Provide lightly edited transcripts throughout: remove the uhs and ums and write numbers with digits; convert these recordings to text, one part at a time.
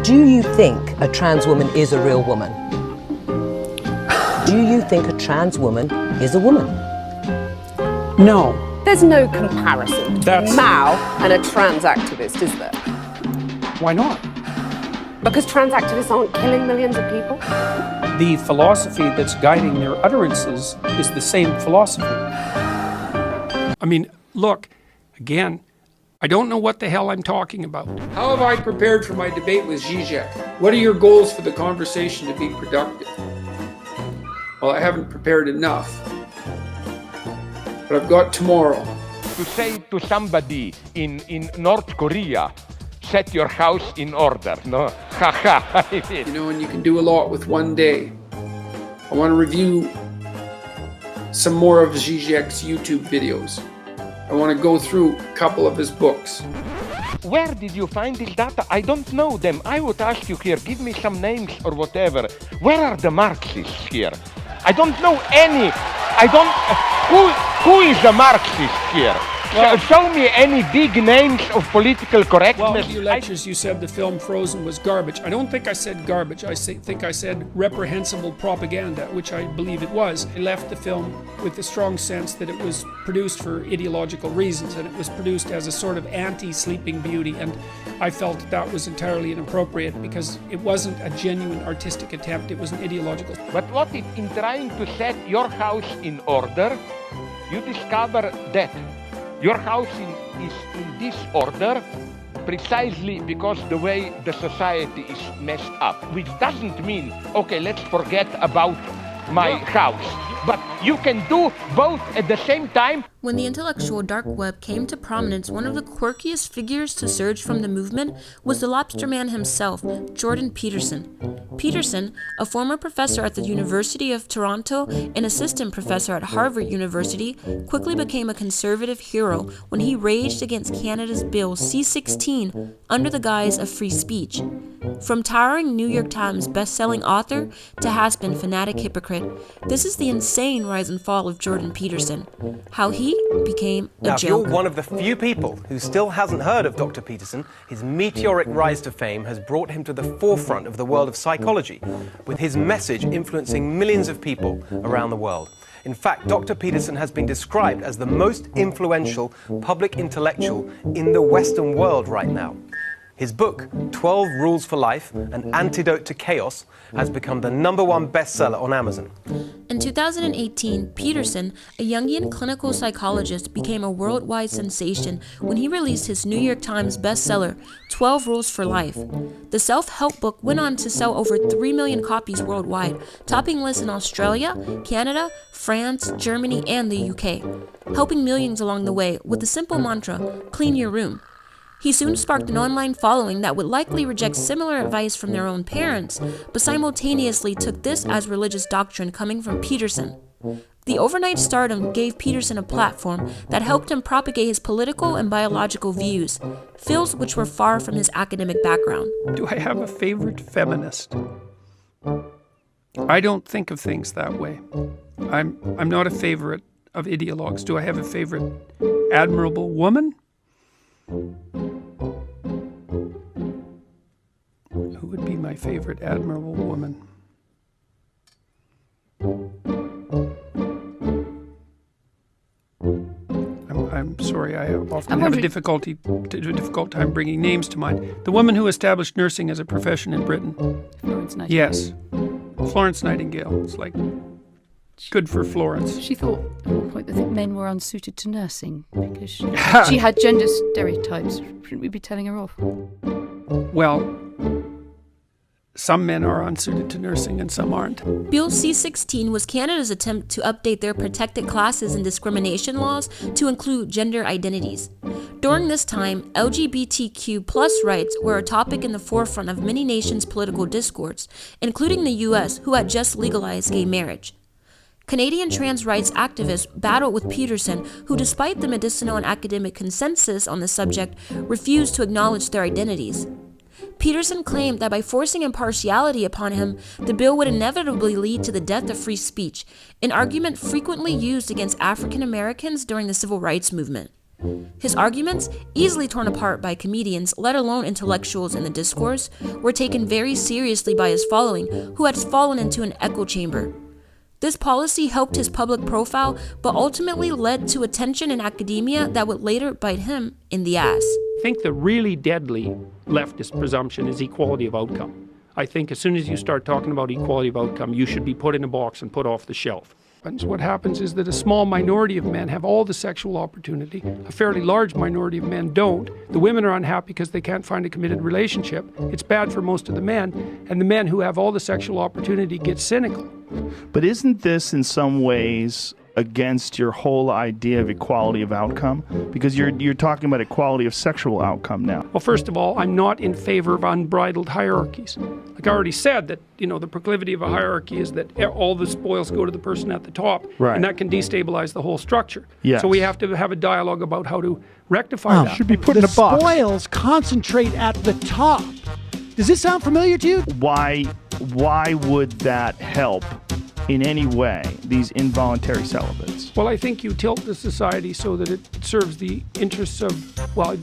Do you think a trans woman is a real woman? Do you think a trans woman is a woman? No. There's no comparison between Mao and a trans activist, is there? Why not? Because trans activists aren't killing millions of people? The philosophy that's guiding their utterances is the same philosophy. I mean, look, again, I don't know what the hell I'm talking about. How have I prepared for my debate with Zizek? What are your goals for the conversation to be productive? Well, I haven't prepared enough. But I've got tomorrow. To say to somebody in North Korea, set your house in order, no? You know, and you can do a lot with one day. I want to review some more of Zizek's YouTube videos. I want to go through a couple of his books. Where did you find this data? I don't know them. I would ask you here, give me some names or whatever. Where are the Marxists here? I don't know any. Who is a Marxist here? Well, show me any big names of political correctness. Well, in your lectures, you said the film Frozen was garbage. I don't think I said garbage. I think I said reprehensible propaganda, which I believe it was. I left the film with a strong sense that it was produced for ideological reasons, and it was produced as a sort of anti-Sleeping Beauty, and I felt that was entirely inappropriate because it wasn't a genuine artistic attempt, it was an ideological. But what if in trying to set your house in order, you discover that your house is in disorder precisely because the way the society is messed up, which doesn't mean, okay, let's forget about my house. But you can do both at the same time. When the intellectual dark web came to prominence, one of the quirkiest figures to surge from the movement was the lobster man himself, Jordan Peterson. Peterson, a former professor at the University of Toronto and assistant professor at Harvard University, quickly became a conservative hero when he raged against Canada's Bill C-16 under the guise of free speech. From towering New York Times best-selling author to has-been fanatic hypocrite, this is the insane rise and fall of Jordan Peterson. How he became a joke. Now, if you're one of the few people who still hasn't heard of Dr. Peterson, his meteoric rise to fame has brought him to the forefront of the world of psychology, with his message influencing millions of people around the world. In fact, Dr. Peterson has been described as the most influential public intellectual in the Western world right now. His book, 12 Rules for Life, An Antidote to Chaos, has become the #1 bestseller on Amazon. In 2018, Peterson, a Jungian clinical psychologist, became a worldwide sensation when he released his New York Times bestseller, 12 Rules for Life. The self-help book went on to sell over 3 million copies worldwide, topping lists in Australia, Canada, France, Germany, and the UK, helping millions along the way with the simple mantra, clean your room. He soon sparked an online following that would likely reject similar advice from their own parents, but simultaneously took this as religious doctrine coming from Peterson. The overnight stardom gave Peterson a platform that helped him propagate his political and biological views, fields which were far from his academic background. Do I have a favorite feminist? I don't think of things that way. I'm not a favorite of ideologues. Do I have a favorite admirable woman? Who would be my favorite admirable woman? I'm sorry, I often have a difficult time bringing names to mind. The woman who established nursing as a profession in Britain. Florence Nightingale. Yes, Florence Nightingale. It's like good for Florence. She thought at one point that men were unsuited to nursing because she had gender stereotypes. Shouldn't we be telling her off? Well, some men are unsuited to nursing and some aren't. Bill C-16 was Canada's attempt to update their protected classes and discrimination laws to include gender identities. During this time, LGBTQ+ rights were a topic in the forefront of many nations' political discourse, including the US, who had just legalized gay marriage. Canadian trans rights activists battled with Peterson, who, despite the medicinal and academic consensus on the subject, refused to acknowledge their identities. Peterson claimed that by forcing impartiality upon him, the bill would inevitably lead to the death of free speech, an argument frequently used against African Americans during the civil rights movement. His arguments, easily torn apart by comedians, let alone intellectuals in the discourse, were taken very seriously by his following, who had fallen into an echo chamber. This policy helped his public profile, but ultimately led to a tension in academia that would later bite him in the ass. I think the really deadly leftist presumption is equality of outcome. I think as soon as you start talking about equality of outcome, you should be put in a box and put off the shelf. And what happens is that a small minority of men have all the sexual opportunity. A fairly large minority of men don't. The women are unhappy because they can't find a committed relationship. It's bad for most of the men. And the men who have all the sexual opportunity get cynical. But isn't this in some ways against your whole idea of equality of outcome? Because you're talking about equality of sexual outcome now. Well, first of all, I'm not in favor of unbridled hierarchies. Like I already said, that the proclivity of a hierarchy is that all the spoils go to the person at the top, right, and that can destabilize the whole structure. Yes. So we have to have a dialogue about how to rectify that. Should be put in a box. The spoils concentrate at the top. Does this sound familiar to you? Why would that help in any way, these involuntary celibates? Well, I think you tilt the society so that it serves the interests of, well,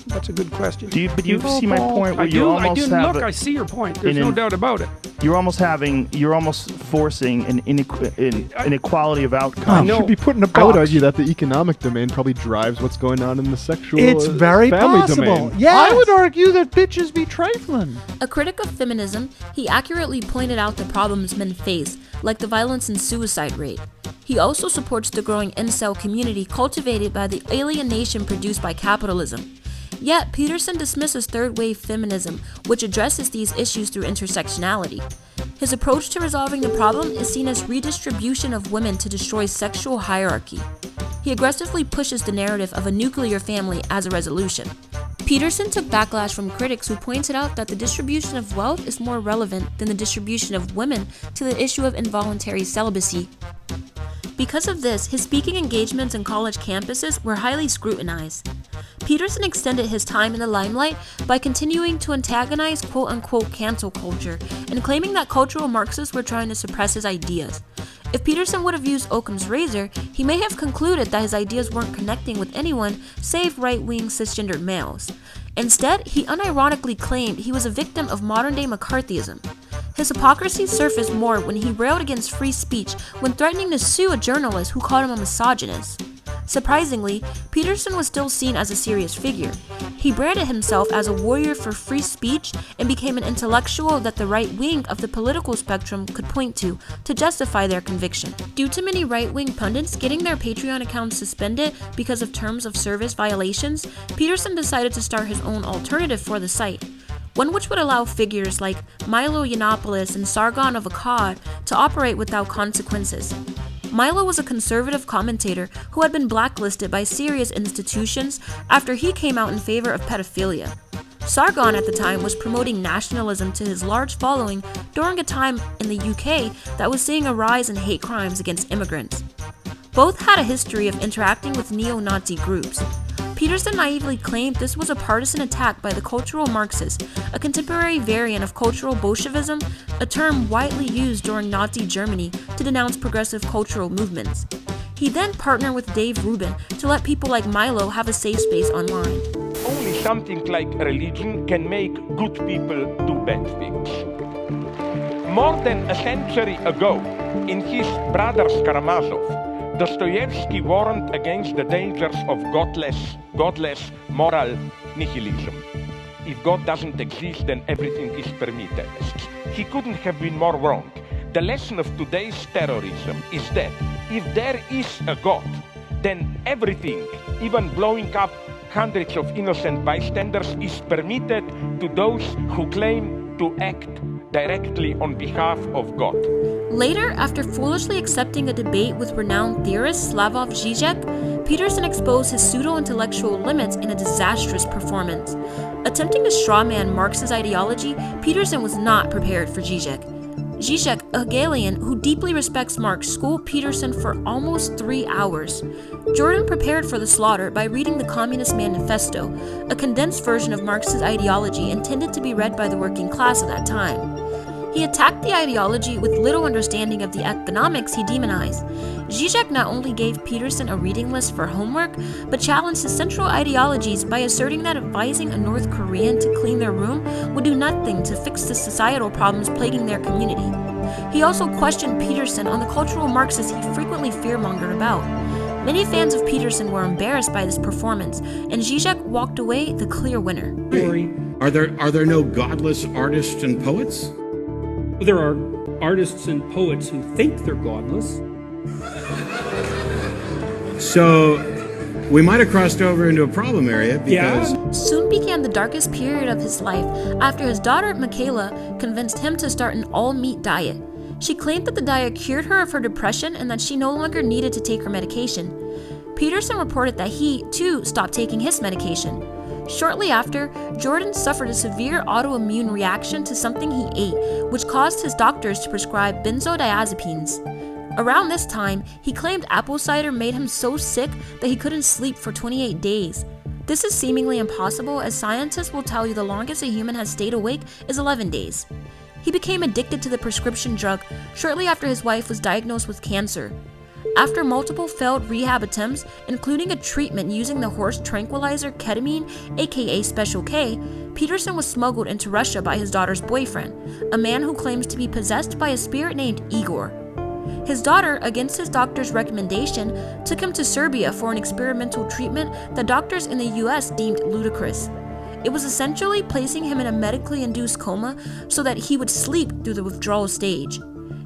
that's a good question. Do you see my point? Where I see your point. There's no doubt about it. You're almost forcing an inequality of outcome. Should be put in a box. I would argue that the economic domain probably drives what's going on in the sexual It's very family possible. domain. Yes. I would argue that bitches be trifling. A critic of feminism, he accurately pointed out the problems men face, like the violence and suicide rate. He also supports the growing incel community cultivated by the alienation produced by capitalism. Yet, Peterson dismisses third-wave feminism, which addresses these issues through intersectionality. His approach to resolving the problem is seen as redistribution of women to destroy sexual hierarchy. He aggressively pushes the narrative of a nuclear family as a resolution. Peterson took backlash from critics who pointed out that the distribution of wealth is more relevant than the distribution of women to the issue of involuntary celibacy. Because of this, his speaking engagements in college campuses were highly scrutinized. Peterson extended his time in the limelight by continuing to antagonize quote-unquote cancel culture and claiming that cultural Marxists were trying to suppress his ideas. If Peterson would have used Occam's razor, he may have concluded that his ideas weren't connecting with anyone save right-wing cisgendered males. Instead, he unironically claimed he was a victim of modern-day McCarthyism. His hypocrisy surfaced more when he railed against free speech when threatening to sue a journalist who called him a misogynist. Surprisingly, Peterson was still seen as a serious figure. He branded himself as a warrior for free speech and became an intellectual that the right wing of the political spectrum could point to justify their conviction. Due to many right-wing pundits getting their Patreon accounts suspended because of terms of service violations, Peterson decided to start his own alternative for the site. One which would allow figures like Milo Yiannopoulos and Sargon of Akkad to operate without consequences. Milo was a conservative commentator who had been blacklisted by serious institutions after he came out in favor of pedophilia. Sargon at the time was promoting nationalism to his large following during a time in the UK that was seeing a rise in hate crimes against immigrants. Both had a history of interacting with neo-Nazi groups. Peterson naively claimed this was a partisan attack by the cultural Marxists, a contemporary variant of cultural Bolshevism, a term widely used during Nazi Germany to denounce progressive cultural movements. He then partnered with Dave Rubin to let people like Milo have a safe space online. Only something like religion can make good people do bad things. More than a century ago, in his Brothers Karamazov, Dostoevsky warned against the dangers of godless moral nihilism. If God doesn't exist, then everything is permitted. He couldn't have been more wrong. The lesson of today's terrorism is that if there is a God, then everything, even blowing up hundreds of innocent bystanders, is permitted to those who claim to act directly on behalf of God. Later, after foolishly accepting a debate with renowned theorist Slavoj Zizek, Peterson exposed his pseudo-intellectual limits in a disastrous performance. Attempting to strawman Marx's ideology, Peterson was not prepared for Zizek. Zizek, a Hegelian who deeply respects Marx, schooled Peterson for almost 3 hours. Jordan prepared for the slaughter by reading the Communist Manifesto, a condensed version of Marx's ideology intended to be read by the working class at that time. He attacked the ideology with little understanding of the economics he demonized. Zizek not only gave Peterson a reading list for homework, but challenged his central ideologies by asserting that advising a North Korean to clean their room would do nothing to fix the societal problems plaguing their community. He also questioned Peterson on the cultural Marxists he frequently fearmongered about. Many fans of Peterson were embarrassed by this performance, and Zizek walked away the clear winner. Are there no godless artists and poets? There are artists and poets who think they're godless. So we might have crossed over into a problem area because... Soon began the darkest period of his life after his daughter Michaela convinced him to start an all-meat diet. She claimed that the diet cured her of her depression and that she no longer needed to take her medication. Peterson reported that he, too, stopped taking his medication. Shortly after, Jordan suffered a severe autoimmune reaction to something he ate, which caused his doctors to prescribe benzodiazepines. Around this time, he claimed apple cider made him so sick that he couldn't sleep for 28 days. This is seemingly impossible, as scientists will tell you the longest a human has stayed awake is 11 days. He became addicted to the prescription drug shortly after his wife was diagnosed with cancer. After multiple failed rehab attempts, including a treatment using the horse tranquilizer ketamine, aka Special K, Peterson was smuggled into Russia by his daughter's boyfriend, a man who claims to be possessed by a spirit named Igor. His daughter, against his doctor's recommendation, took him to Serbia for an experimental treatment that doctors in the US deemed ludicrous. It was essentially placing him in a medically induced coma so that he would sleep through the withdrawal stage.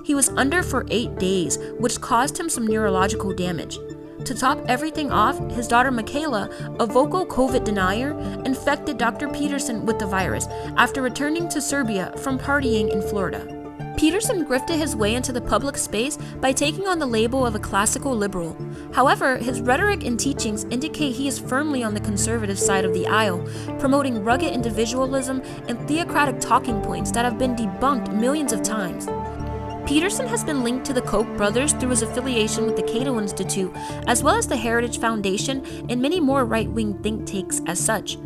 He was under for 8 days, which caused him some neurological damage. To top everything off, his daughter Michaela, a vocal COVID denier, infected Dr. Peterson with the virus after returning to Serbia from partying in Florida. Peterson grifted his way into the public space by taking on the label of a classical liberal. However, his rhetoric and teachings indicate he is firmly on the conservative side of the aisle, promoting rugged individualism and theocratic talking points that have been debunked millions of times. Peterson has been linked to the Koch brothers through his affiliation with the Cato Institute, as well as the Heritage Foundation and many more right-wing think tanks as such.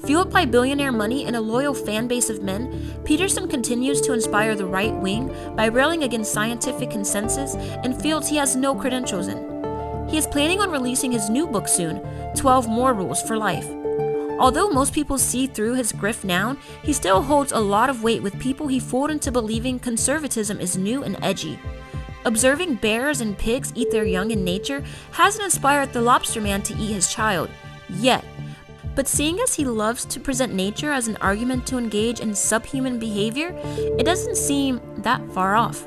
Fueled by billionaire money and a loyal fan base of men, Peterson continues to inspire the right wing by railing against scientific consensus in fields he has no credentials in. He is planning on releasing his new book soon, 12 More Rules for Life. Although most people see through his grift now, he still holds a lot of weight with people he fooled into believing conservatism is new and edgy. Observing bears and pigs eat their young in nature hasn't inspired the lobster man to eat his child, yet. But seeing as he loves to present nature as an argument to engage in subhuman behavior, it doesn't seem that far off.